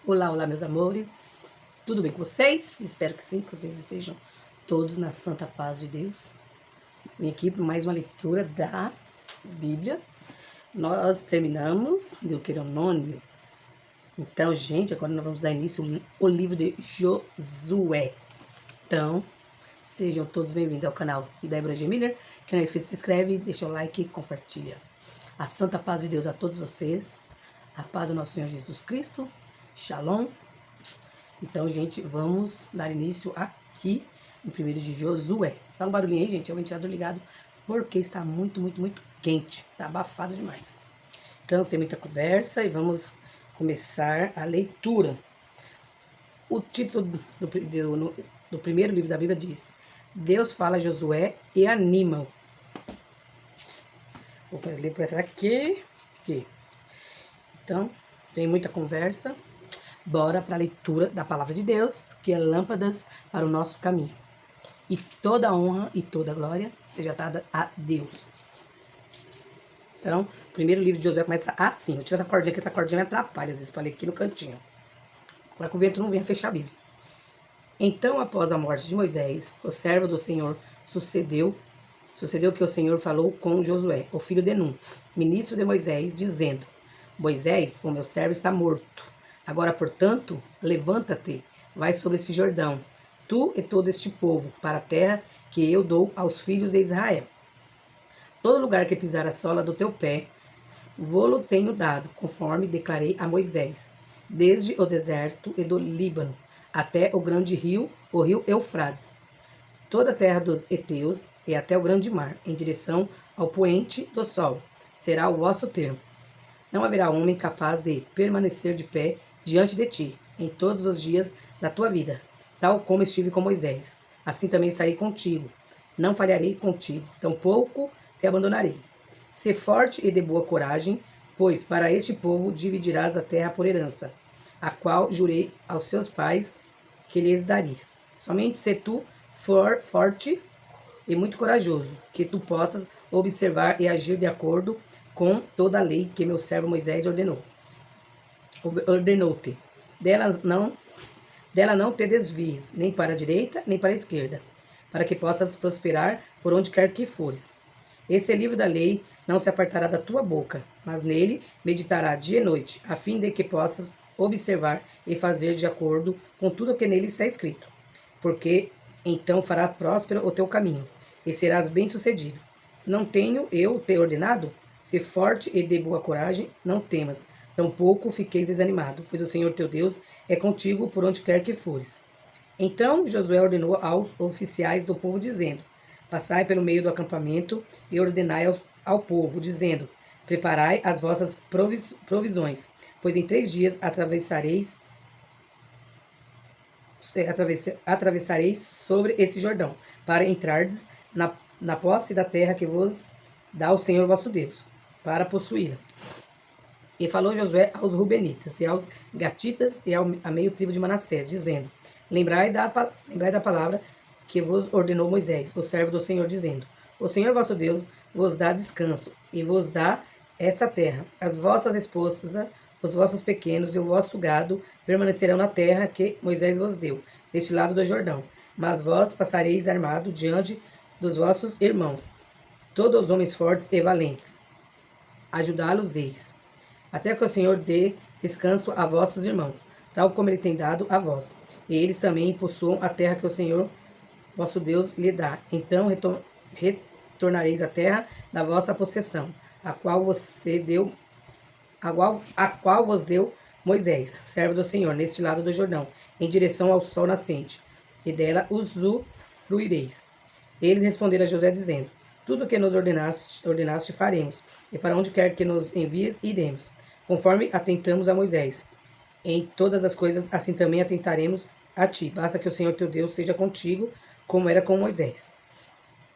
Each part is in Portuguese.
Olá, olá, meus amores. Tudo bem com vocês? Espero que sim, que vocês estejam todos na santa paz de Deus. Vim aqui para mais uma leitura da Bíblia. Nós terminamos Deuteronômio. Então, gente, agora nós vamos dar início ao livro de Josué. Então, sejam todos bem-vindos ao canal Débora G. Miller. Quem não é inscrito, se inscreve, deixa o like e compartilha. A santa paz de Deus a todos vocês. A paz do nosso Senhor Jesus Cristo. Shalom. Então, gente, vamos dar início aqui no primeiro de Josué. Tá um barulhinho aí, gente, é o ventilador ligado, porque está muito quente. Tá abafado demais. Então, sem muita conversa, e vamos começar a leitura. O título do primeiro livro da Bíblia diz: Deus fala a Josué e anima-o. Vou ler por essa aqui. Então, sem muita conversa, bora para a leitura da palavra de Deus, que é lâmpadas para o nosso caminho. E toda honra e toda glória seja dada a Deus. Então, o primeiro livro de Josué começa assim. Eu tiro essa cordinha, que essa cordinha me atrapalha, às vezes, para ler aqui no cantinho, para que o vento não venha fechar a Bíblia. Então, após a morte de Moisés, o servo do Senhor, sucedeu que o Senhor falou com Josué, o filho de Nun, ministro de Moisés, dizendo: Moisés, o meu servo, está morto. Agora, portanto, levanta-te, vai sobre esse Jordão, tu e todo este povo, para a terra que eu dou aos filhos de Israel. Todo lugar que pisar a sola do teu pé, vô-lo tenho dado, conforme declarei a Moisés, desde o deserto e do Líbano, até o grande rio, o rio Eufrates, toda a terra dos heteus e até o grande mar, em direção ao poente do sol, será o vosso termo. Não haverá homem capaz de permanecer de pé diante de ti, em todos os dias da tua vida, tal como estive com Moisés. Assim também estarei contigo. Não falharei contigo, tampouco te abandonarei. Sê forte e de boa coragem, pois para este povo dividirás a terra por herança, a qual jurei aos seus pais que lhes daria. Somente se tu for forte e muito corajoso, que tu possas observar e agir de acordo com toda a lei que meu servo Moisés ordenou-te. Dela não te desvies, nem para a direita, nem para a esquerda, para que possas prosperar por onde quer que fores. Esse livro da lei não se apartará da tua boca, mas nele meditará dia e noite, a fim de que possas observar e fazer de acordo com tudo o que nele está escrito. Porque então fará próspero o teu caminho, e serás bem-sucedido. Não tenho eu te ordenado? Se forte e de boa coragem, não temas, tampouco fiqueis desanimado, pois o Senhor teu Deus é contigo por onde quer que fores. Então Josué ordenou aos oficiais do povo, dizendo: Passai pelo meio do acampamento e ordenai ao povo, dizendo: Preparai as vossas provisões, pois em 3 dias atravessareis sobre esse Jordão, para entrardes na posse da terra que vos dá o Senhor vosso Deus, para possuí-la. E falou Josué aos Rubenitas e aos Gatitas e a meio tribo de Manassés, dizendo: Lembrai da palavra que vos ordenou Moisés, o servo do Senhor, dizendo: O Senhor vosso Deus vos dá descanso, e vos dá essa terra. As vossas esposas, os vossos pequenos e o vosso gado permanecerão na terra que Moisés vos deu, deste lado do Jordão. Mas vós passareis armado diante dos vossos irmãos, todos os homens fortes e valentes. Ajudá-los-eis, até que o Senhor dê descanso a vossos irmãos, tal como ele tem dado a vós. E eles também possuam a terra que o Senhor vosso Deus lhe dá. Então retornareis à terra da vossa possessão, a qual vos deu Moisés, servo do Senhor, neste lado do Jordão, em direção ao sol nascente, e dela usufruireis. Eles responderam a Josué, dizendo: Tudo o que nos ordenaste faremos, e para onde quer que nos envies, iremos, conforme atentamos a Moisés. Em todas as coisas, assim também atentaremos a ti. Basta que o Senhor teu Deus seja contigo, como era com Moisés.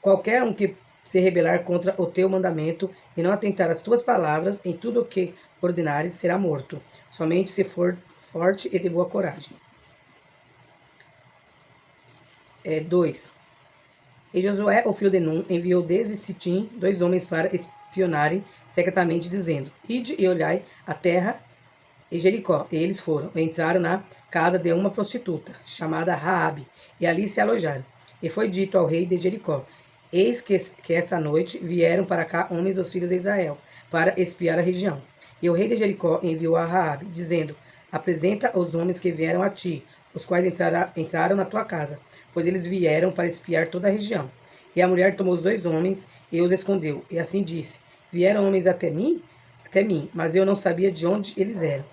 Qualquer um que se rebelar contra o teu mandamento e não atentar às tuas palavras, em tudo o que ordenares, será morto, somente se for forte e de boa coragem. 2. E Josué, o filho de Nun, enviou desde Sitim 2 homens para espionarem secretamente, dizendo: Ide e olhai a terra e Jericó. E eles entraram na casa de uma prostituta, chamada Raabe, e ali se alojaram. E foi dito ao rei de Jericó: Eis que esta noite vieram para cá homens dos filhos de Israel, para espiar a região. E o rei de Jericó enviou a Raabe, dizendo: Apresenta os homens que vieram a ti, os quais entraram na tua casa, pois eles vieram para espiar toda a região. E a mulher tomou os 2 homens e os escondeu, e assim disse: Vieram homens até mim, mas eu não sabia de onde eles eram.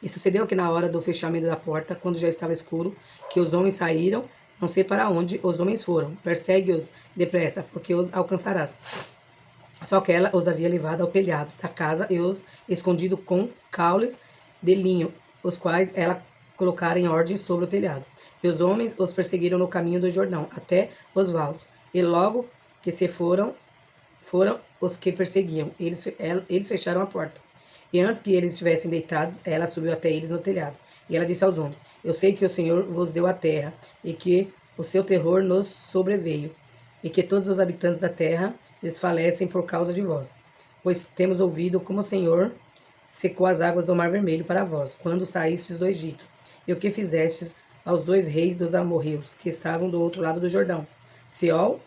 E sucedeu que na hora do fechamento da porta, quando já estava escuro, que os homens saíram, não sei para onde os homens foram. Persegue-os depressa, porque os alcançarás. Só que ela os havia levado ao telhado da casa e os escondido com caules de linho, os quais ela colocara em ordem sobre o telhado. E os homens os perseguiram no caminho do Jordão, até os valos. E logo que se foram os que perseguiam. Eles fecharam a porta. E antes que eles estivessem deitados, ela subiu até eles no telhado. E ela disse aos homens: Eu sei que o Senhor vos deu a terra, e que o seu terror nos sobreveio, e que todos os habitantes da terra desfalecem por causa de vós. Pois temos ouvido como o Senhor secou as águas do Mar Vermelho para vós, quando saístes do Egito, e o que fizestes aos 2 reis dos amorreus, que estavam do outro lado do Jordão, Seom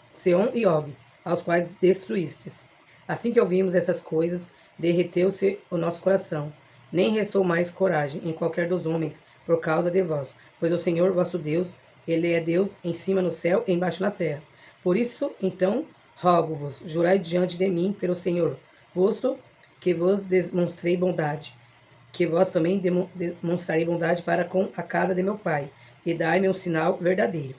e Og, aos quais destruístes. Assim que ouvimos essas coisas, derreteu-se o nosso coração. Nem restou mais coragem em qualquer dos homens, por causa de vós. Pois o Senhor vosso Deus, Ele é Deus em cima no céu e embaixo na terra. Por isso, então, rogo-vos, jurai diante de mim pelo Senhor, posto que vos demonstrei bondade, que vós também demonstrarei bondade para com a casa de meu pai, e dai-me um sinal verdadeiro.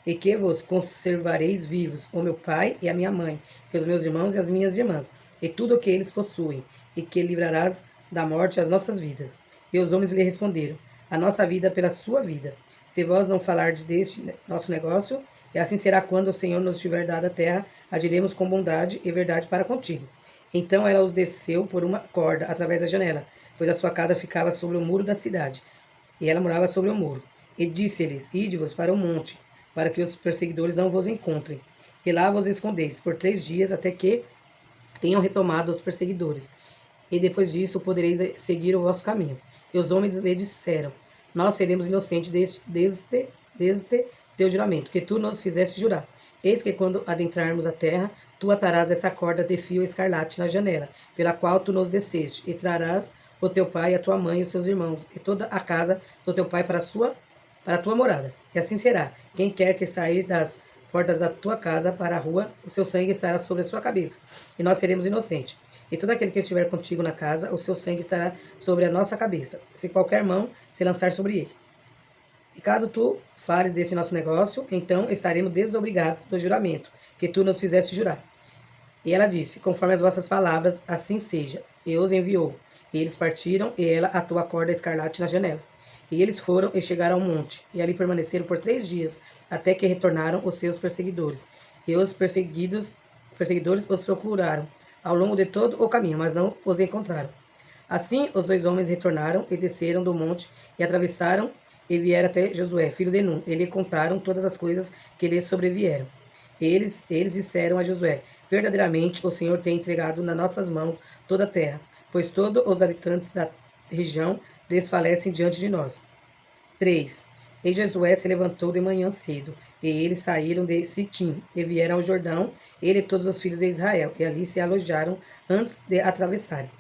E que vos conservareis vivos, o meu pai e a minha mãe, e os meus irmãos e as minhas irmãs, e tudo o que eles possuem, e que livrarás da morte as nossas vidas. E os homens lhe responderam: A nossa vida pela sua vida. Se vós não falardes deste nosso negócio, e assim será quando o Senhor nos tiver dado a terra, agiremos com bondade e verdade para contigo. Então ela os desceu por uma corda através da janela, pois a sua casa ficava sobre o muro da cidade, e ela morava sobre o muro. E disse-lhes: Ide-vos para o monte, para que os perseguidores não vos encontrem. E lá vos escondeis por 3 dias, até que tenham retomado os perseguidores. E depois disso podereis seguir o vosso caminho. E os homens lhe disseram: Nós seremos inocentes desde teu juramento, que tu nos fizeste jurar. Eis que quando adentrarmos a terra, tu atarás essa corda de fio escarlate na janela, pela qual tu nos desceste, e trarás o teu pai, a tua mãe e os seus irmãos, e toda a casa do teu pai para a tua morada. E assim será: quem quer que sair das portas da tua casa para a rua, o seu sangue estará sobre a sua cabeça, e nós seremos inocentes. E todo aquele que estiver contigo na casa, o seu sangue estará sobre a nossa cabeça, se qualquer mão se lançar sobre ele. E caso tu fales desse nosso negócio, então estaremos desobrigados do juramento que tu nos fizeste jurar. E ela disse: Conforme as vossas palavras, assim seja. E os enviou. E eles partiram, e ela atou a corda escarlate na janela. E eles foram e chegaram ao monte, e ali permaneceram por 3 dias, até que retornaram os seus perseguidores. E os perseguidores os procuraram ao longo de todo o caminho, mas não os encontraram. Assim, os 2 homens retornaram e desceram do monte, e atravessaram, e vieram até Josué, filho de Nun. E lhe contaram todas as coisas que lhes sobrevieram. E eles disseram a Josué: Verdadeiramente o Senhor tem entregado nas nossas mãos toda a terra, pois todos os habitantes da região desfalecem diante de nós. 3. E Josué se levantou de manhã cedo, e eles saíram de Sitim, e vieram ao Jordão, ele e todos os filhos de Israel, e ali se alojaram antes de atravessarem.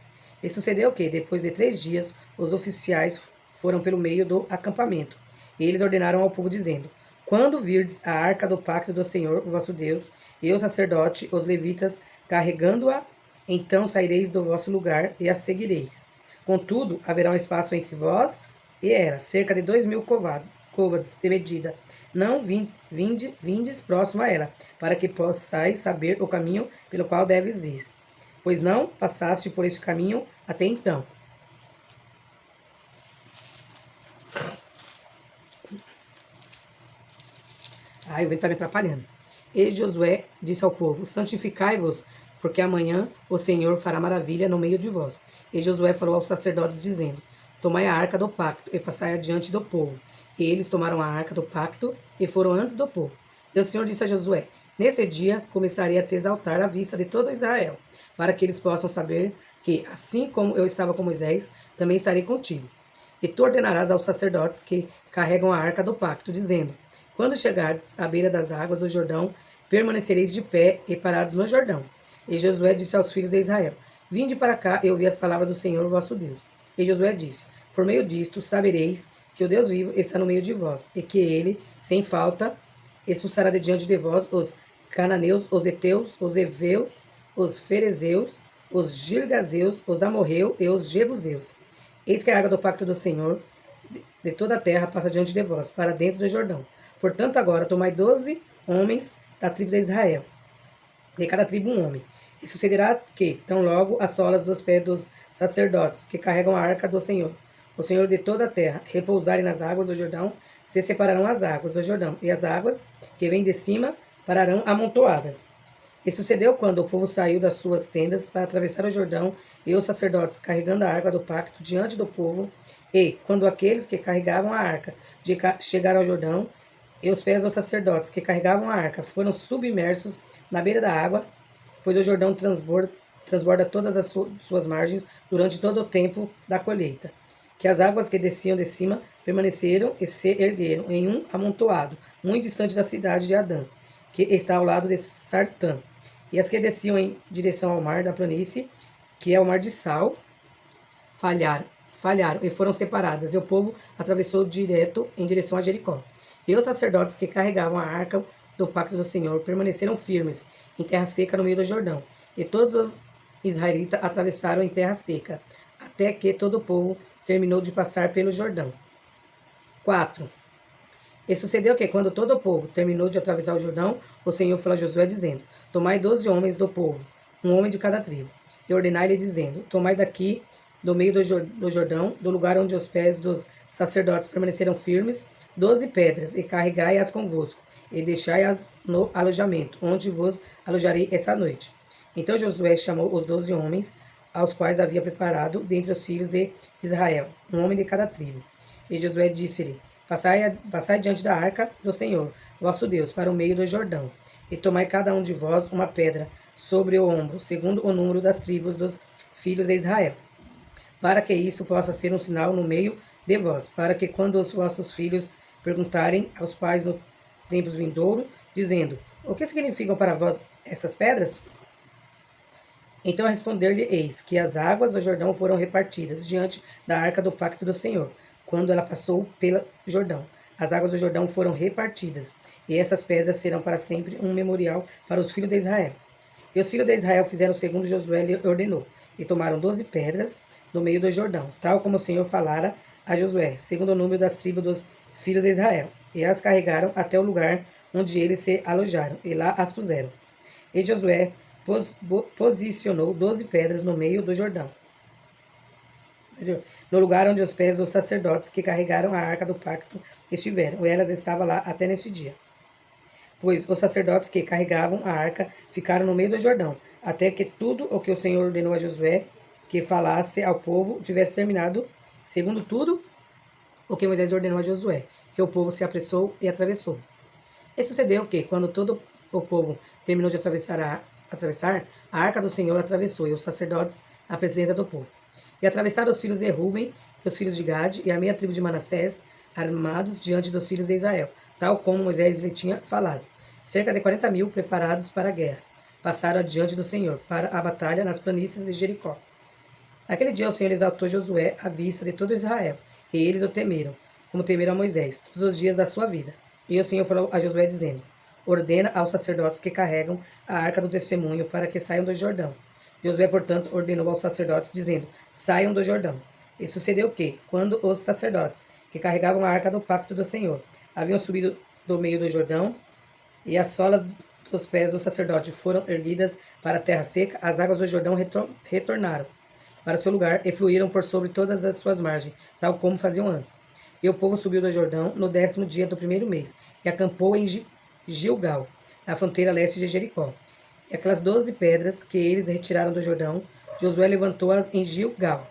E sucedeu que, depois de 3 dias, os oficiais foram pelo meio do acampamento, e eles ordenaram ao povo, dizendo: Quando virdes a arca do pacto do Senhor, vosso Deus, e o sacerdote, os levitas, carregando-a, então saireis do vosso lugar e a seguireis. Contudo, haverá um espaço entre vós e ela, cerca de 2.000 côvados de medida. Não vindes próximo a ela, para que possais saber o caminho pelo qual deves ir, pois não passaste por este caminho até então. Ai, o vento está me atrapalhando. E Josué disse ao povo: Santificai-vos, porque amanhã o Senhor fará maravilha no meio de vós. E Josué falou aos sacerdotes, dizendo: Tomai a arca do pacto e passai adiante do povo. E eles tomaram a arca do pacto e foram antes do povo. E o Senhor disse a Josué: Nesse dia começarei a te exaltar à vista de todo Israel, para que eles possam saber que, assim como eu estava com Moisés, também estarei contigo. E tu ordenarás aos sacerdotes que carregam a arca do pacto, dizendo: quando chegardes à beira das águas do Jordão, permanecereis de pé e parados no Jordão. E Josué disse aos filhos de Israel: vinde para cá e ouvi as palavras do Senhor vosso Deus. E Josué disse: por meio disto sabereis que o Deus vivo está no meio de vós, e que ele, sem falta, expulsará de diante de vós os cananeus, os heteus, os heveus, os ferezeus, os girgazeus, os amorreus e os jebuseus. Eis que a arca do pacto do Senhor de toda a terra passa diante de vós, para dentro do Jordão. Portanto, agora tomai 12 homens da tribo de Israel, de cada tribo um homem. E sucederá que, tão logo as solas dos pés dos sacerdotes, que carregam a arca do Senhor, o Senhor de toda a terra, repousarem nas águas do Jordão, se separarão as águas do Jordão, e as águas que vêm de cima pararão amontoadas. E sucedeu quando o povo saiu das suas tendas para atravessar o Jordão, e os sacerdotes carregando a arca do pacto diante do povo, e quando aqueles que carregavam a arca chegaram ao Jordão, e os pés dos sacerdotes que carregavam a arca foram submersos na beira da água, pois o Jordão transborda todas as suas margens durante todo o tempo da colheita. Que as águas que desciam de cima permaneceram e se ergueram em um amontoado, muito distante da cidade de Adã, que está ao lado de Sartã. E as que desciam em direção ao mar da planície, que é o mar de Sal, falharam e foram separadas, e o povo atravessou direto em direção a Jericó. E os sacerdotes que carregavam a arca do pacto do Senhor permaneceram firmes em terra seca no meio do Jordão. E todos os israelitas atravessaram em terra seca, até que todo o povo terminou de passar pelo Jordão. 4. E sucedeu que, quando todo o povo terminou de atravessar o Jordão, o Senhor falou a Josué, dizendo: tomai 12 homens do povo, um homem de cada tribo, e ordenai-lhe, dizendo: tomai daqui, do meio do Jordão, do lugar onde os pés dos sacerdotes permaneceram firmes, 12 pedras, e carregai-as convosco, e deixai-as no alojamento, onde vos alojarei essa noite. Então Josué chamou os 12 homens, aos quais havia preparado dentre os filhos de Israel, um homem de cada tribo. E Josué disse-lhe: Passai diante da arca do Senhor, vosso Deus, para o meio do Jordão, e tomai cada um de vós uma pedra sobre o ombro, segundo o número das tribos dos filhos de Israel, para que isso possa ser um sinal no meio de vós, para que quando os vossos filhos perguntarem aos pais no tempos vindouro, dizendo: o que significam para vós essas pedras? Então responder-lhe-eis que as águas do Jordão foram repartidas diante da arca do pacto do Senhor, quando ela passou pelo Jordão. As águas do Jordão foram repartidas, e essas pedras serão para sempre um memorial para os filhos de Israel. E os filhos de Israel fizeram segundo Josué lhe ordenou, e tomaram 12 pedras no meio do Jordão, tal como o Senhor falara a Josué, segundo o número das tribos dos filhos de Israel, e as carregaram até o lugar onde eles se alojaram, e lá as puseram. E Josué posicionou 12 pedras no meio do Jordão, no lugar onde os pés dos sacerdotes que carregaram a arca do pacto estiveram, e elas estavam lá até nesse dia. Pois os sacerdotes que carregavam a arca ficaram no meio do Jordão, até que tudo o que o Senhor ordenou a Josué que falasse ao povo tivesse terminado, segundo tudo o que Moisés ordenou a Josué. E o povo se apressou e atravessou. E sucedeu que, quando todo o povo terminou de atravessar, a arca do Senhor atravessou, e os sacerdotes a presença do povo. E atravessaram os filhos de Ruben e os filhos de Gade e a meia tribo de Manassés, armados diante dos filhos de Israel, tal como Moisés lhe tinha falado. Cerca de 40.000 preparados para a guerra passaram adiante do Senhor para a batalha nas planícies de Jericó. Naquele dia o Senhor exaltou Josué à vista de todo Israel, e eles o temeram, como temeram a Moisés, todos os dias da sua vida. E o Senhor falou a Josué, dizendo: ordena aos sacerdotes que carregam a arca do testemunho para que saiam do Jordão. Josué, portanto, ordenou aos sacerdotes, dizendo: saiam do Jordão. E sucedeu que, quando os sacerdotes que carregavam a arca do pacto do Senhor haviam subido do meio do Jordão, e as solas dos pés do sacerdote foram erguidas para a terra seca, as águas do Jordão retornaram para seu lugar e fluíram por sobre todas as suas margens, tal como faziam antes. E o povo subiu do Jordão no 10º dia do primeiro mês, e acampou em Gilgal, na fronteira leste de Jericó. E aquelas 12 pedras que eles retiraram do Jordão, Josué levantou-as em Gilgal.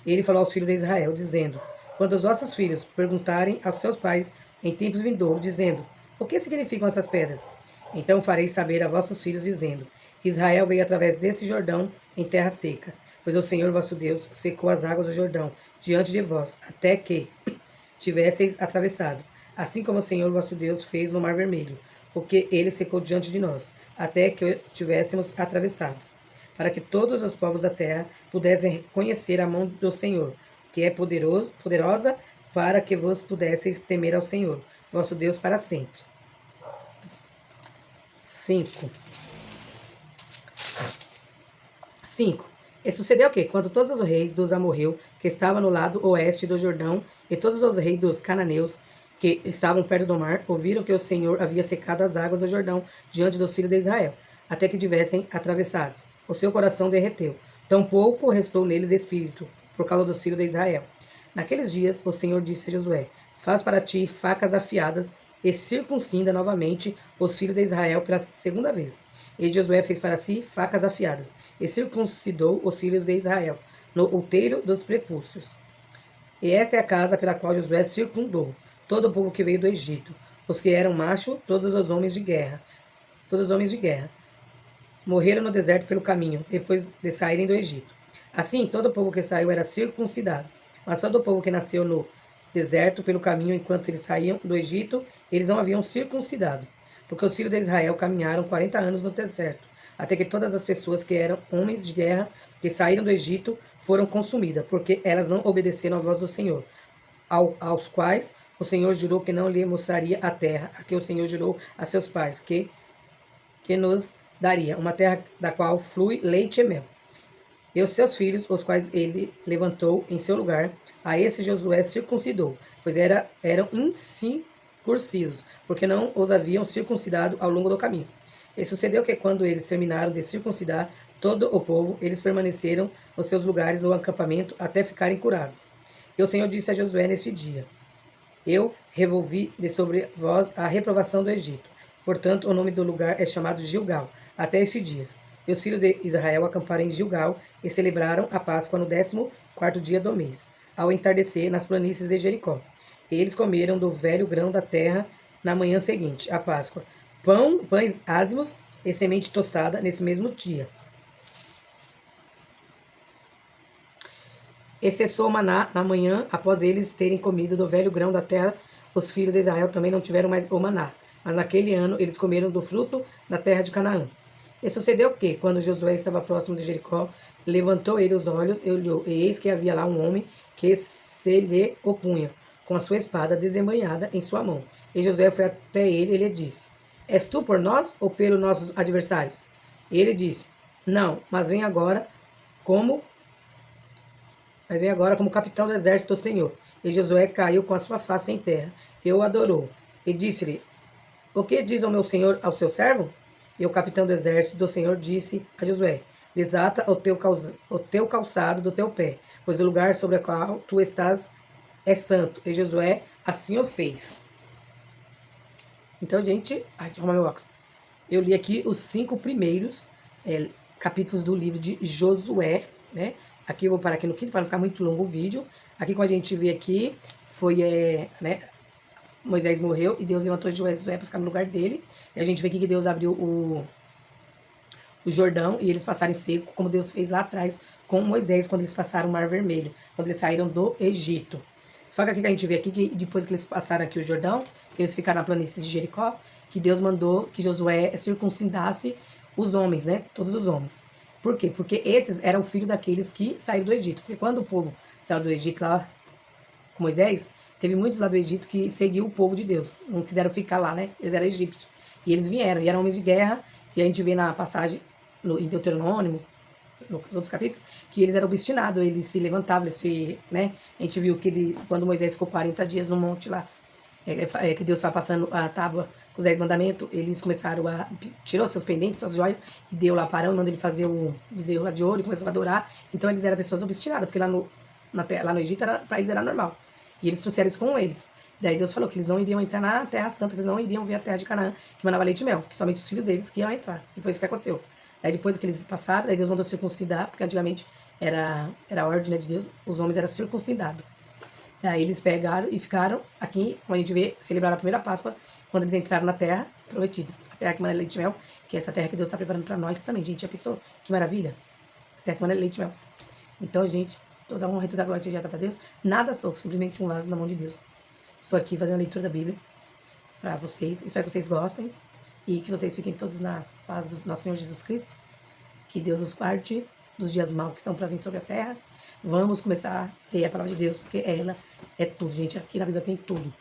Ele falou aos filhos de Israel, dizendo: quando os vossos filhos perguntarem aos seus pais em tempos vindouros, dizendo: o que significam essas pedras? Então fareis saber a vossos filhos, dizendo: Israel veio através desse Jordão em terra seca, pois o Senhor vosso Deus secou as águas do Jordão diante de vós, até que tivesseis atravessado, assim como o Senhor vosso Deus fez no Mar Vermelho, porque ele secou diante de nós, até que tivéssemos atravessado, para que todos os povos da terra pudessem conhecer a mão do Senhor, que é poderosa, para que vos pudesseis temer ao Senhor, vosso Deus, para sempre. 5. E sucedeu que, quando todos os reis dos amorreus, que estavam no lado oeste do Jordão, e todos os reis dos cananeus, que estavam perto do mar, ouviram que o Senhor havia secado as águas do Jordão diante dos filhos de Israel, até que tivessem atravessados, o seu coração derreteu. Tampouco restou neles espírito, por causa dos filhos de Israel. Naqueles dias, o Senhor disse a Josué: faz para ti facas afiadas, e circuncida novamente os filhos de Israel pela segunda vez. E Josué fez para si facas afiadas, e circuncidou os filhos de Israel, no outeiro dos prepúcios. E esta é a casa pela qual Josué circundou todo o povo que veio do Egito, os que eram macho, todos os homens de guerra. Morreram no deserto pelo caminho, depois de saírem do Egito. Assim, todo o povo que saiu era circuncidado, mas todo o povo que nasceu no deserto pelo caminho, enquanto eles saíam do Egito, eles não haviam circuncidado, porque os filhos de Israel caminharam 40 anos no deserto, até que todas as pessoas que eram homens de guerra, que saíram do Egito, foram consumidas, porque elas não obedeceram à voz do Senhor, aos quais o Senhor jurou que não lhe mostraria a terra, a que o Senhor jurou a seus pais, que nos daria, uma terra da qual flui leite e mel. E os seus filhos, os quais ele levantou em seu lugar, a esse Josué circuncidou, pois eram incircuncisos, porque não os haviam circuncidado ao longo do caminho. E sucedeu que, quando eles terminaram de circuncidar todo o povo, eles permaneceram nos seus lugares no acampamento até ficarem curados. E o Senhor disse a Josué nesse dia: eu revolvi de sobre vós a reprovação do Egito. Portanto, o nome do lugar é chamado Gilgal, até este dia. E os filhos de Israel acamparam em Gilgal e celebraram a Páscoa no 14º dia do mês, ao entardecer nas planícies de Jericó. E eles comeram do velho grão da terra na manhã seguinte, à Páscoa, pães ázimos e semente tostada nesse mesmo dia. E cessou o maná na manhã, após eles terem comido do velho grão da terra. Os filhos de Israel também não tiveram mais o maná, mas naquele ano eles comeram do fruto da terra de Canaã. E sucedeu que, quando Josué estava próximo de Jericó, levantou ele os olhos e olhou, e eis que havia lá um homem que se lhe opunha, com a sua espada desembainhada em sua mão. E Josué foi até ele e lhe disse: és tu por nós ou pelos nossos adversários? E ele disse: não, mas vem agora como capitão do exército do Senhor. E Josué caiu com a sua face em terra, e o adorou. E disse-lhe: o que diz o meu senhor ao seu servo? E o capitão do exército do Senhor disse a Josué: desata o teu calçado do teu pé, pois o lugar sobre o qual tu estás é santo. E Josué assim o fez. Então, gente, arrumar meu óculos. Eu li aqui os 5 primeiros capítulos do livro de Josué, né? Aqui eu vou parar aqui no quinto para não ficar muito longo o vídeo. Aqui, como a gente vê aqui, foi, né? Moisés morreu e Deus levantou Josué para ficar no lugar dele. E a gente vê aqui que Deus abriu o Jordão e eles passaram em seco, como Deus fez lá atrás com Moisés, quando eles passaram o Mar Vermelho, quando eles saíram do Egito. Só que aqui que a gente vê aqui, que depois que eles passaram aqui o Jordão, que eles ficaram na planície de Jericó, que Deus mandou que Josué circuncidasse os homens, né? Todos os homens. Por quê? Porque esses eram filhos daqueles que saíram do Egito. Porque quando o povo saiu do Egito lá com Moisés, teve muitos lá do Egito que seguiu o povo de Deus. Não quiseram ficar lá, né? Eles eram egípcios. E eles vieram, e eram homens de guerra. E a gente vê na passagem, em Deuteronômio, nos outros capítulos, que eles eram obstinados, eles se levantavam, né? A gente viu que quando Moisés ficou 40 dias no monte lá, que Deus estava passando a tábua com os 10 mandamentos, eles começaram tirou seus pendentes, suas joias, e deu lá Parão, mandou ele fazer o bezerro lá de ouro, e começou a adorar. Então eles eram pessoas obstinadas, porque lá no Egito, para eles era normal. E eles trouxeram isso com eles. Daí Deus falou que eles não iriam entrar na Terra Santa, eles não iriam ver a terra de Canaã, que mandava leite e mel, que somente os filhos deles que iam entrar. E foi isso que aconteceu. Daí depois que eles passaram, daí Deus mandou circuncidar, porque antigamente era a ordem, né, de Deus, os homens eram circuncidados. Daí eles pegaram e ficaram aqui, como a gente vê, celebraram a primeira Páscoa, quando eles entraram na Terra Prometida. Terra que mana leite e mel, que é essa terra que Deus está preparando para nós também, gente. Já pensou? Que maravilha. Terra que mana leite e mel. Então, gente, toda honra e toda glória seja dada a Deus. Nada sou, simplesmente um vaso na mão de Deus. Estou aqui fazendo a leitura da Bíblia para vocês. Espero que vocês gostem e que vocês fiquem todos na paz do nosso Senhor Jesus Cristo. Que Deus os guarde dos dias maus que estão para vir sobre a terra. Vamos começar a ter a palavra de Deus, porque ela é tudo, gente. Aqui na Bíblia tem tudo.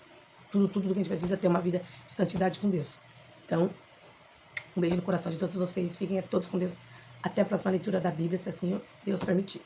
Tudo que a gente precisa ter uma vida de santidade com Deus. Então, um beijo no coração de todos vocês. Fiquem todos com Deus. Até a próxima leitura da Bíblia, se assim Deus permitir.